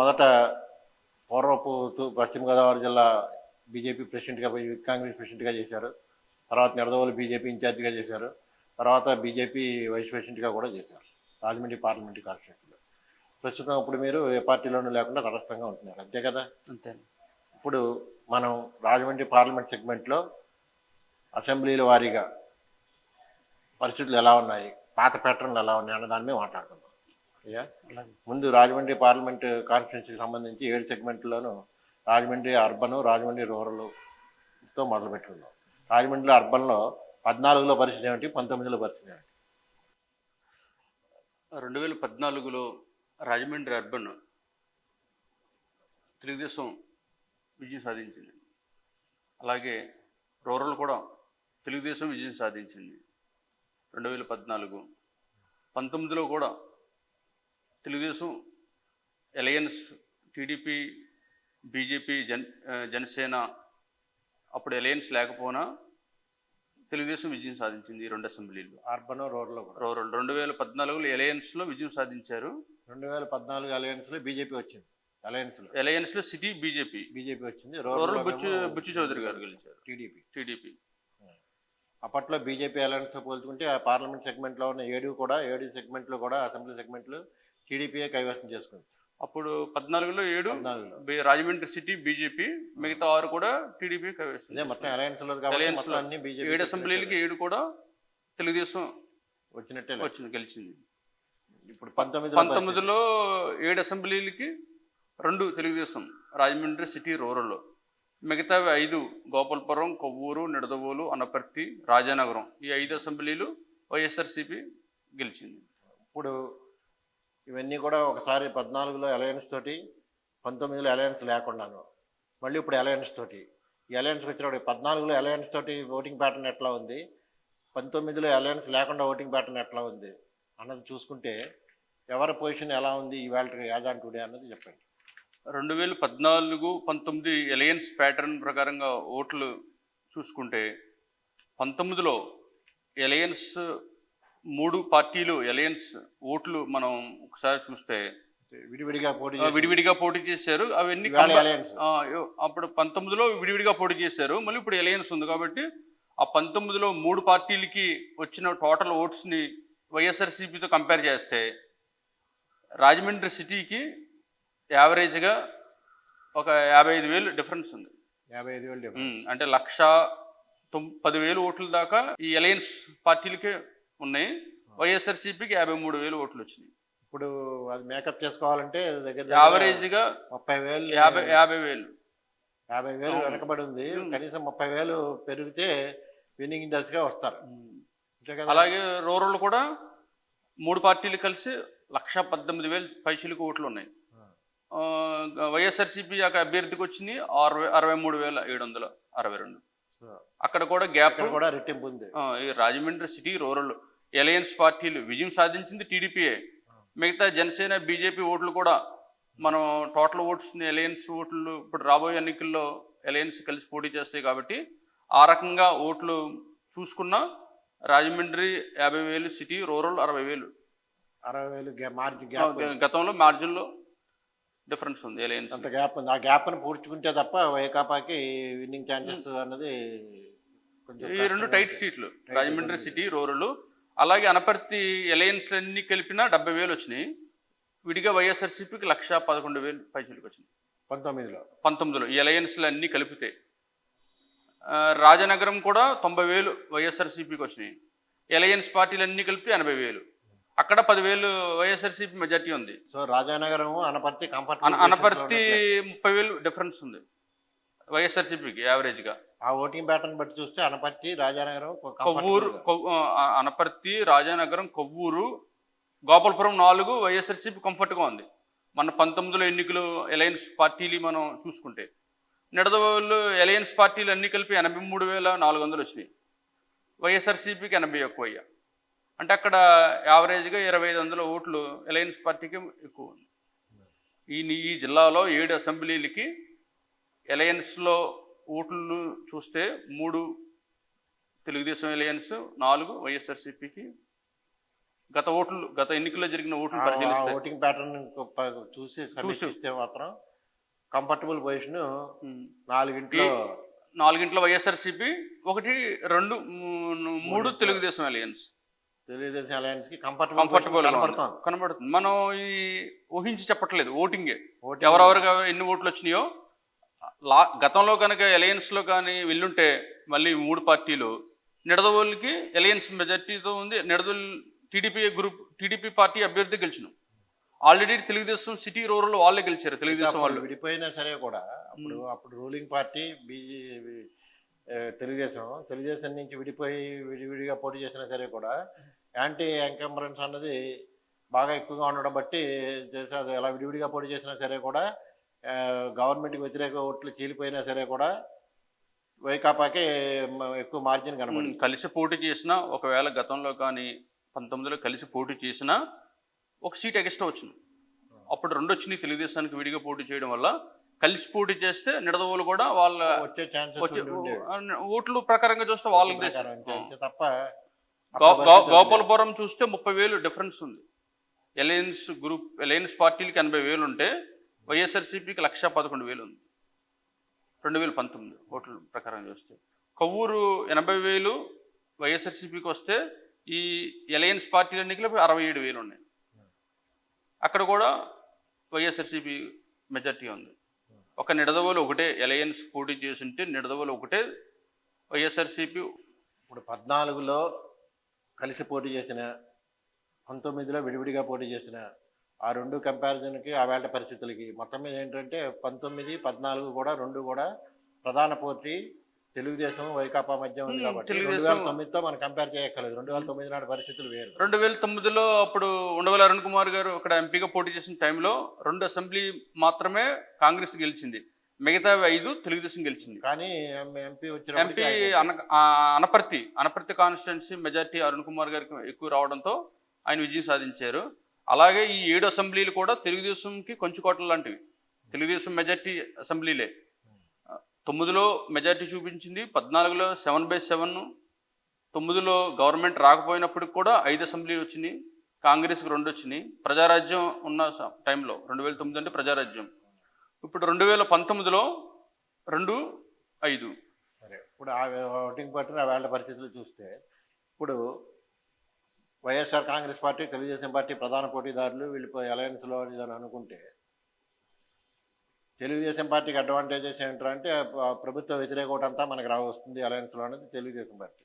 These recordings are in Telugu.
మొదట పూర్వపు పశ్చిమ గోదావరి జిల్లా బీజేపీ ప్రెసిడెంట్గా పోయి కాంగ్రెస్ ప్రెసిడెంట్గా చేశారు. తర్వాత నిడదవోలు బీజేపీ ఇన్ఛార్జిగా చేశారు. తర్వాత బీజేపీ వైస్ ప్రెసిడెంట్గా కూడా చేశారు రాజమండ్రి పార్లమెంటరీ కాన్స్టిట్యూన్సీలో. ప్రస్తుతం ఇప్పుడు మీరు ఏ పార్టీలోనూ లేకుండా తటస్థంగా ఉంటున్నారు, అంతే కదా? అంతే. ఇప్పుడు మనం రాజమండ్రి పార్లమెంట్ సెగ్మెంట్లో అసెంబ్లీల వారీగా పరిస్థితులు ఎలా ఉన్నాయి, పాత ప్యాటర్న్లు ఎలా ఉన్నాయి అన్న దాని మీద మాట్లాడుకుందాం. అయ్యా, ముందు రాజమండ్రి పార్లమెంట్ కాన్స్టిట్యున్సీకి సంబంధించి 7 సెగ్మెంట్లోనూ రాజమండ్రి అర్బను, రాజమండ్రి రూరల్తో మొదలు పెట్టుకుందాం. రాజమండ్రిలో అర్బన్లో 14లో పరిస్థితి ఏమిటి, 19లో పరిస్థితి ఏమిటి? 2014లో రాజమండ్రి అర్బన్ తెలుగుదేశం విజయం సాధించింది. అలాగే రూరల్ కూడా తెలుగుదేశం విజయం సాధించింది 2014. 19లో కూడా Telugu Desam alliance TDP, BJP, Janasena అప్పుడు అలయన్స్ లేకపోయినా తెలుగుదేశం విజయం సాధించింది ఈ 2 అసెంబ్లీలు. Urban, rural. 2014లో అలయన్స్లో విజయం సాధించారు. 2014 అలయన్స్లో బీజేపీ వచ్చింది. అలయన్స్లో సిటీ బీజేపీ వచ్చింది. రూరల్ బుచ్చి చౌదరి గారు గెలిచారు, టీడీపీ. అప్పట్లో బీజేపీ అలయన్స్తో పోల్చుకుంటే ఆ పార్లమెంట్ సెగ్మెంట్లో ఉన్న 7 సెగ్మెంట్లు కూడా అసెంబ్లీ సెగ్మెంట్లు టీడీపీయే కైవసం చేసుకుంది. అప్పుడు 14లో 7 రాజమండ్రి సిటీ బీజేపీ, మిగతా 6 కూడా టీడీపీ కైవసం. మొత్తం అలయన్స్లో 7 అసెంబ్లీలకి 7 కూడా తెలుగుదేశం వచ్చినట్టే గెలిచింది. ఇప్పుడు 19లో 7 అసెంబ్లీలకి 2 తెలుగుదేశం, రాజమండ్రి సిటీ, రూరల్. మిగతావి 5 గోపాలపురం, కొవ్వూరు, నిడదవోలు, అనపర్తి, రాజానగరం. ఈ 5 అసెంబ్లీలు వైఎస్ఆర్సీపీ గెలిచింది. ఇప్పుడు ఇవన్నీ కూడా ఒకసారి 14లో అలయన్స్ తోటి, 19లో అలయన్స్ లేకుండాను, మళ్ళీ ఇప్పుడు అలయన్స్ తోటి. ఈ అలయన్స్కి వచ్చినప్పుడు 14లో అలయన్స్ తోటి ఓటింగ్ ప్యాటర్న్ ఎట్లా ఉంది, 19లో అలయన్స్ లేకుండా ఓటింగ్ ప్యాటర్న్ ఎట్లా ఉంది అన్నది చూసుకుంటే ఎవరి పొజిషన్ ఎలా ఉంది ఇవాళ యాజ్ ఆన్ టుడే అన్నది చెప్పండి. 2014-19 అలయన్స్ ప్యాటర్న్ ప్రకారంగా ఓట్లు చూసుకుంటే 19లో అలయన్స్ 3 పార్టీలు అలయన్స్ ఓట్లు మనం ఒకసారి చూస్తే విడివిడిగా పోటీ చేశారు. అవన్నీ అప్పుడు 19లో విడివిడిగా పోటీ చేశారు, మళ్ళీ ఇప్పుడు అలయన్స్ ఉంది కాబట్టి ఆ 19లో 3 పార్టీలకి వచ్చిన టోటల్ ఓట్స్ని వైఎస్ఆర్సీపీతో కంపేర్ చేస్తే రాజమండ్రి సిటీకి యావరేజ్గా ఒక 55,000 డిఫరెన్స్ ఉంది. 55,000 అంటే 110,000 ఓట్ల దాకా ఈ అలయన్స్ పార్టీలకే ఉన్నాయి. వైఎస్ఆర్సీపీకి 53,000 ఓట్లు వచ్చినాయి. ఇప్పుడు అది మేకప్ చేసుకోవాలంటే యావరేజ్గా 50,000 వెనకబడి ఉంది. కనీసం 30,000 పెరిగితే విన్నింగ్ ఇండస్గా వస్తారు. అలాగే రూరల్ కూడా 3 పార్టీలు కలిసి 118,000 పైచిలకు ఓట్లు ఉన్నాయి. వైఎస్ఆర్సీపీ అభ్యర్థికి వచ్చింది 63,762. అక్కడ కూడా గ్యాప్ కూడా రెట్టింపు ఉంది. రాజమండ్రి సిటీ, రూరల్ అలయన్స్ పార్టీలు విజయం సాధించింది టీడీపీయే. మిగతా జనసేన, బీజేపీ ఓట్లు కూడా మనం టోటల్ ఓట్స్ని అలయన్స్ ఓట్లు ఇప్పుడు రాబోయే ఎన్నికల్లో అలయన్స్ కలిసి పోటీ చేస్తాయి కాబట్టి ఆ రకంగా ఓట్లు చూసుకున్నా రాజమండ్రి 50,000, సిటీ, రూరల్ 60,000. గతంలో మార్జిన్లో డిఫరెన్స్ ఉంది. అలయన్స్ అంత గ్యాప్ ఉంది. ఆ గ్యాప్ని పూడ్చుకుంటే తప్ప వైకాపాకి విన్నింగ్ ఛాన్సెస్ అన్నది ఈ 2 టైట్ సీట్లు రాజమండ్రి సిటీ, రూరల్. అలాగే అనపర్తి అలయన్స్ అన్ని కలిపినా 70,000 వచ్చినాయి. విడిగా వైఎస్ఆర్సీపీకి 111,000 పైచీలకు వచ్చినాయి 19లో ఈ అలయన్స్లు అన్నీ కలిపితే. రాజనగరం కూడా 90,000 వైఎస్ఆర్సీపీకి వచ్చినాయి. అలయన్స్ పార్టీలు అన్నీ కలిపి 80,000. అక్కడ 10,000 వైఎస్ఆర్సీపీ మెజార్టీ ఉంది. సో రాజానగరం, అనపర్తి 30,000 డిఫరెన్స్ ఉంది వైఎస్ఆర్సీపీకి యావరేజ్గా. ఆ ఓటింగ్ ప్యాటర్న్ బట్టి చూస్తే అనపర్తి, రాజానగరం, అనపర్తి, రాజానగరం, కొవ్వూరు, గోపాలపురం 4 వైఎస్ఆర్సీపీ కంఫర్ట్గా ఉంది. మన 19లో ఎన్నికలు అలయన్స్ పార్టీలు మనం చూసుకుంటే నిడదవోలు అలయన్స్ పార్టీలు అన్నీ కలిపి 83,400 వచ్చినాయి. వైఎస్ఆర్సీపీకి 80 ఎక్కువ అయ్యా. అంటే అక్కడ యావరేజ్గా 2,500 ఓట్లు అలయన్స్ పార్టీకి ఎక్కువ ఉంది. ఈ జిల్లాలో 7 అసెంబ్లీలకి అలయన్స్లో ఓట్లు చూస్తే 3 తెలుగుదేశం అలయన్స్, 4 వైఎస్ఆర్సీపీకి గత ఎన్నికల్లో జరిగిన ఓట్లు ఆ పరిశీలిస్తే ఓటింగ్ ప్యాటర్న్ చూసి సమీక్షిస్తే మాత్రం కంఫర్టబుల్ పొజిషన్ ఉమ్. 4 నాలుగింట్లో వైఎస్ఆర్సీపీ, 1, 2, 3 తెలుగుదేశం అలయన్స్ తెలుగుదేశం అలయన్స్ కి కంఫర్టబుల్ కంఫర్టబుల్ కనబడుతోంది. కనబడుతుంది. మనం ఈ ఊహించి చెప్పట్లేదు, ఓటింగే ఓటింగ్ ఎవరెవరుగా ఎన్ని ఓట్లు వచ్చినాయో. గతంలో కనుక అలయన్స్లో కానీ వెళ్ళుంటే మళ్ళీ 3 పార్టీలు నిడదవోళ్ళకి అలయన్స్ మెజార్టీతో ఉంది. నిడదవోలు టీడీపీ పార్టీ అభ్యర్థి గెలిచిన. ఆల్రెడీ తెలుగుదేశం సిటీ రూరల్ వాళ్ళే గెలిచారు, తెలుగుదేశం వాళ్ళు. విడిపోయినా సరే కూడా అప్పుడు రూలింగ్ పార్టీ తెలుగుదేశం నుంచి విడిపోయి విడివిడిగా పోటీ చేసినా సరే కూడా యాంటీ ఎంకంబరెన్స్ అన్నది బాగా ఎక్కువగా ఉండడం బట్టి అది ఎలా విడివిడిగా పోటీ చేసినా సరే కూడా గవర్నమెంట్కి వ్యతిరేక ఓట్లు చీలిపోయినా సరే కూడా వైకాపాకే ఎక్కువ మార్జిన్ కనబడింది. కలిసి పోటీ చేసినా, ఒకవేళ గతంలో కానీ 19లో కలిసి పోటీ చేసినా ఒక సీట్ ఎక్స్ట్రా వచ్చింది. అప్పుడు 2 వచ్చినాయి తెలుగుదేశానికి విడిగా పోటీ చేయడం వల్ల. కలిసి పోటీ చేస్తే నిడదవోలు కూడా వాళ్ళ వచ్చే ఛాన్సెస్ ఓట్లు ప్రకారంగా చూస్తే వాళ్ళకి తప్ప గోపాలపురం చూస్తే 30,000 డిఫరెన్స్ ఉంది. అలయన్స్ పార్టీలకి 80,000 ఉంటే వైఎస్ఆర్సీపీకి 1,11,000 ఉంది 2019 ఓట్ల ప్రకారం చూస్తే. కొవ్వూరు 80,000 వైఎస్ఆర్సీపీకి వస్తే ఈ అలయన్స్ పార్టీల ఎన్నికలు 67,000 ఉన్నాయి. అక్కడ కూడా వైఎస్ఆర్సీపీ మెజార్టీ ఉంది. ఒక నిడదవోలు ఒకటే అలయన్స్ పోటీ చేస్తుంటే నిడదవోలు ఒకటే వైఎస్ఆర్సీపీ. ఇప్పుడు 14లో కలిసి పోటీ చేసిన, 19లో విడివిడిగా పోటీ చేసిన ఆ 2 కంపారిజన్కి ఆ వేళ పరిస్థితులకి మొత్తం మీద ఏంటంటే 19, 14 కూడా 2 కూడా ప్రధాన పోటీ తెలుగుదేశం వైకాపా మధ్య ఉంది కాబట్టి 2009తో మనం కంపేర్ చేయక్కర్లేదు. 2009 నాటి పరిస్థితులు వేరు. 2009లో అప్పుడు ఉండవల్లి అరుణ్ కుమార్ గారు అక్కడ ఎంపీగా పోటీ చేసిన టైంలో 2 అసెంబ్లీ మాత్రమే కాంగ్రెస్ గెలిచింది, మిగతా 5 తెలుగుదేశం గెలిచింది. కానీ MP Anaparthi constituency majority Arun Kumar గారికి ఎక్కువ రావడంతో ఆయన విజయం సాధించారు. అలాగే ఈ 7 అసెంబ్లీలు కూడా తెలుగుదేశంకి కొంచుకోటలు లాంటివి. తెలుగుదేశం మెజార్టీ అసెంబ్లీలే. 9లో మెజార్టీ చూపించింది, 14లో 7/7, 9లో గవర్నమెంట్ రాకపోయినప్పటికి కూడా 5 అసెంబ్లీలు వచ్చినాయి, కాంగ్రెస్కి 2 వచ్చినాయి. ప్రజారాజ్యం ఉన్న టైంలో 2009 అంటే ప్రజారాజ్యం. ఇప్పుడు 2019లో 2, 5. సరే, ఇప్పుడు ఆ ఓటింగ్ పట్టిన ఆ వేళ పరిస్థితులు చూస్తే ఇప్పుడు వైఎస్ఆర్ కాంగ్రెస్ పార్టీ, తెలుగుదేశం పార్టీ ప్రధాన పోటీదారులు వెళ్ళిపోయి అలయన్స్లో అని అనుకుంటే తెలుగుదేశం పార్టీకి అడ్వాంటేజెస్ ఏంటంటే ప్రభుత్వ వ్యతిరేక ఓటంతా మనకు వస్తుంది అలయన్స్లో అనేది తెలుగుదేశం పార్టీ.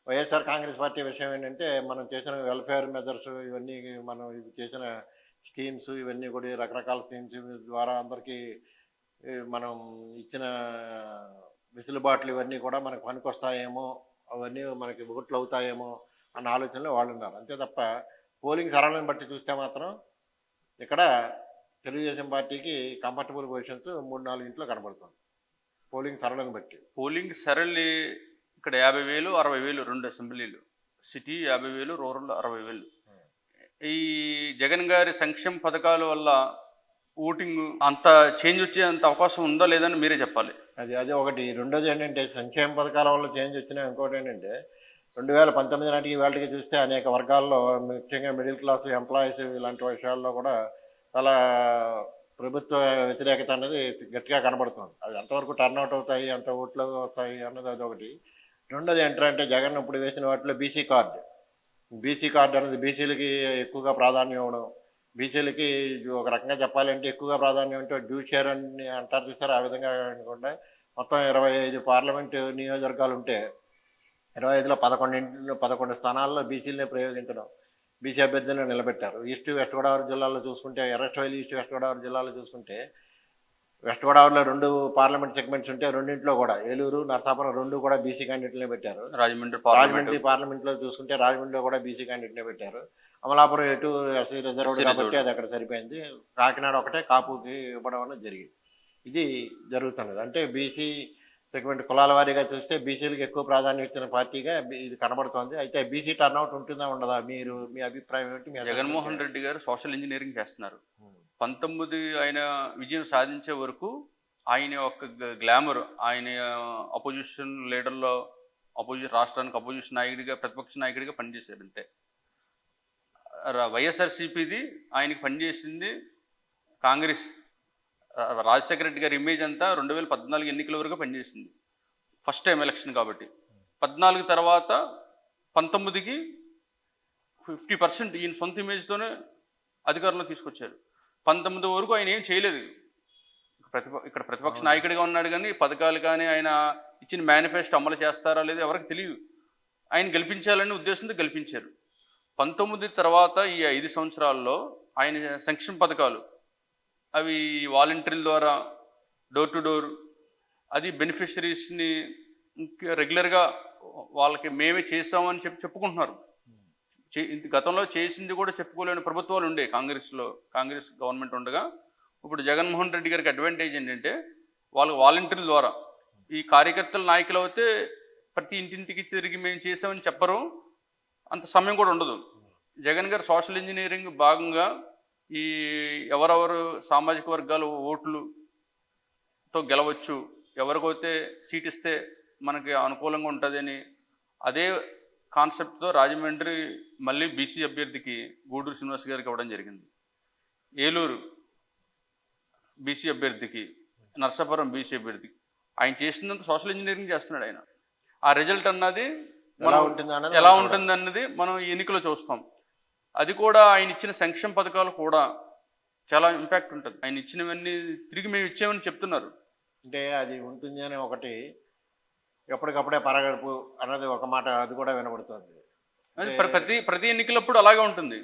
వైఎస్ఆర్ కాంగ్రెస్ పార్టీ విషయం ఏంటంటే మనం చేసిన వెల్ఫేర్ మెజర్స్ ఇవన్నీ, మనం చేసిన స్కీమ్స్ ఇవన్నీ కూడా రకరకాల స్కీమ్స్ ద్వారా అందరికీ మనం ఇచ్చిన వెసులుబాట్లు ఇవన్నీ కూడా మనకు పనికొస్తాయేమో, అవన్నీ మనకి ఓట్లు అవుతాయేమో అన్న ఆలోచనలో వాళ్ళు ఉన్నారు. అంతే తప్ప పోలింగ్ సరళను బట్టి చూస్తే మాత్రం ఇక్కడ తెలుగుదేశం పార్టీకి కంఫర్టబుల్ పొజిషన్స్ 3-4 ఇంట్లో కనబడుతుంది పోలింగ్ సరళను బట్టి. పోలింగ్ సరళి ఇక్కడ 50,000, 60,000 2 అసెంబ్లీలు. City 50,000, rural 60,000. ఈ జగన్ గారి సంక్షేమ పథకాల వల్ల ఓటింగ్ అంత చేంజ్ వచ్చే అంత అవకాశం ఉందా లేదని మీరే చెప్పాలి. అది ఒకటి. రెండోది ఏంటంటే సంక్షేమ పథకాల వల్ల చేంజ్ వచ్చినా ఇంకోటి ఏంటంటే 2019 నాటికి వాళ్ళకి చూస్తే అనేక వర్గాల్లో ముఖ్యంగా మిడిల్ క్లాస్ ఎంప్లాయీస్ ఇలాంటి విషయాల్లో కూడా చాలా ప్రభుత్వ వ్యతిరేకత అనేది గట్టిగా కనబడుతుంది. అది ఎంతవరకు టర్న్అవుట్ అవుతాయి, ఎంత ఓట్లు వస్తాయి అన్నది అదొకటి. రెండోది ఏంటంటే జగన్ ఇప్పుడు వేసిన వాటిలో బీసీ కార్డు అనేది బీసీలకి ఎక్కువగా ప్రాధాన్యం ఇవ్వడం. బీసీలకి ఒక రకంగా చెప్పాలంటే ఎక్కువగా ప్రాధాన్యం అంటే డ్యూ షేర్ అని అంటారు చూసారు, ఆ విధంగా అనుకుంటే మొత్తం 25 పార్లమెంటు నియోజకవర్గాలు ఉంటే 25లో 11 స్థానాల్లో బీసీలనే ప్రయోగించడం, బీసీ అభ్యర్థులను నిలబెట్టారు. ఈస్ట్ వెస్ట్ గోదావరి జిల్లాలో చూసుకుంటే ఎర్రస్ట్వైల్ ఈస్ట్ వెస్ట్ గోదావరి జిల్లాలో చూసుకుంటే వెస్ట్ గోదావరిలో 2 పార్లమెంట్ సెగ్మెంట్స్ ఉంటే రెండింటిలో కూడా ఏలూరు, నరసాపురం 2 కూడా బీసీ క్యాండిడేట్లనే పెట్టారు. రాజమండ్రి పార్లమెంట్లో చూసుకుంటే రాజమండ్రిలో కూడా బీసీ క్యాండిడేట్నే పెట్టారు. అమలాపురం ఎటు ఎస్సీ రిజర్వ్డ్ కాబట్టి అది అక్కడ సరిపోయింది. కాకినాడ ఒకటే కాపుకి ఇవ్వడం అనేది జరిగింది. ఇది జరుగుతున్నది. అంటే బీసీ సెగ్మెంట్ కులాల వారీగా చూస్తే బీసీలకు ఎక్కువ ప్రాధాన్యం ఇచ్చిన పార్టీగా ఇది కనబడుతోంది. అయితే బీసీ టర్న్అవుట్ ఉంటుందా ఉండదా, మీ అభిప్రాయం ఏంటి? జగన్మోహన్ రెడ్డి గారు సోషల్ ఇంజనీరింగ్ చేస్తున్నారు. 19 ఆయన విజయం సాధించే వరకు ఆయన యొక్క గ్లామర్, ఆయన అపోజిషన్ లీడర్లో రాష్ట్రానికి అపోజిషన్ నాయకుడిగా, ప్రతిపక్ష నాయకుడిగా పనిచేశారు. అంతే. వైఎస్ఆర్సీపీది ఆయనకి పనిచేసింది కాంగ్రెస్. రాజశేఖర రెడ్డి గారి ఇమేజ్ అంతా 2014 ఎన్నికల వరకు పనిచేసింది, ఫస్ట్ టైం ఎలక్షన్ కాబట్టి. 14 తర్వాత 19కి 50% ఈయన సొంత ఇమేజ్తోనే అధికారంలో తీసుకొచ్చారు. 19 వరకు ఆయన ఏం చేయలేదు. ఇక్కడ ప్రతిపక్ష నాయకుడిగా ఉన్నాడు, కానీ పథకాలు కానీ ఆయన ఇచ్చిన మేనిఫెస్టో అమలు చేస్తారా లేదో ఎవరికి తెలియదు. ఆయన గెలిపించాలనే ఉద్దేశంతో గెలిపించారు. 19 తర్వాత ఈ 5 సంవత్సరాల్లో ఆయన సంక్షేమ పథకాలు, అవి వాలంటీర్ల ద్వారా డోర్ టు డోర్, అది బెనిఫిషరీస్ని రెగ్యులర్గా వాళ్ళకి మేమే చేసామని చెప్పుకుంటున్నారు. గతంలో చేసింది కూడా చెప్పుకోలేని ప్రభుత్వాలు ఉండే కాంగ్రెస్ గవర్నమెంట్ ఉండగా. ఇప్పుడు జగన్మోహన్ రెడ్డి గారికి అడ్వాంటేజ్ ఏంటంటే వాళ్ళకి వాలంటీర్ల ద్వారా, ఈ కార్యకర్తల నాయకులు అయితే ప్రతి ఇంటింటికి తిరిగి మేము చేసామని చెప్పరు, అంత సమయం కూడా ఉండదు. జగన్ గారు సోషల్ ఇంజనీరింగ్ భాగంగా ఈ ఎవరెవరు సామాజిక వర్గాలు ఓట్లుతో గెలవచ్చు, ఎవరికైతే సీట్ ఇస్తే మనకి అనుకూలంగా ఉంటుందని అదే కాన్సెప్ట్తో రాజమండ్రి మళ్ళీ బీసీ అభ్యర్థికి గూడూరు శ్రీనివాస్ గారికి ఇవ్వడం జరిగింది. ఏలూరు బీసీ అభ్యర్థికి, నర్సాపురం బీసీ అభ్యర్థికి. ఆయన చేసినంత సోషల్ ఇంజనీరింగ్ చేస్తున్నాడు ఆయన. ఆ రిజల్ట్ అన్నది ఎలా ఉంటుంది అన్నది మనం ఈ ఎన్నికలో చూస్తాం. అది కూడా ఆయన ఇచ్చిన సంక్షేమ పథకాలు కూడా చాలా ఇంపాక్ట్ ఉంటుంది. ఆయన ఇచ్చినవన్నీ తిరిగి మేము ఇచ్చామని చెప్తున్నారు. అంటే అది ఉంటుంది అని ఒకటి, ఎప్పటికప్పుడే పరగడుపు అన్నది ఒక మాట, అది కూడా వినబడుతుంది. ప్రతి ఎన్నికలప్పుడు అలాగే ఉంటుంది.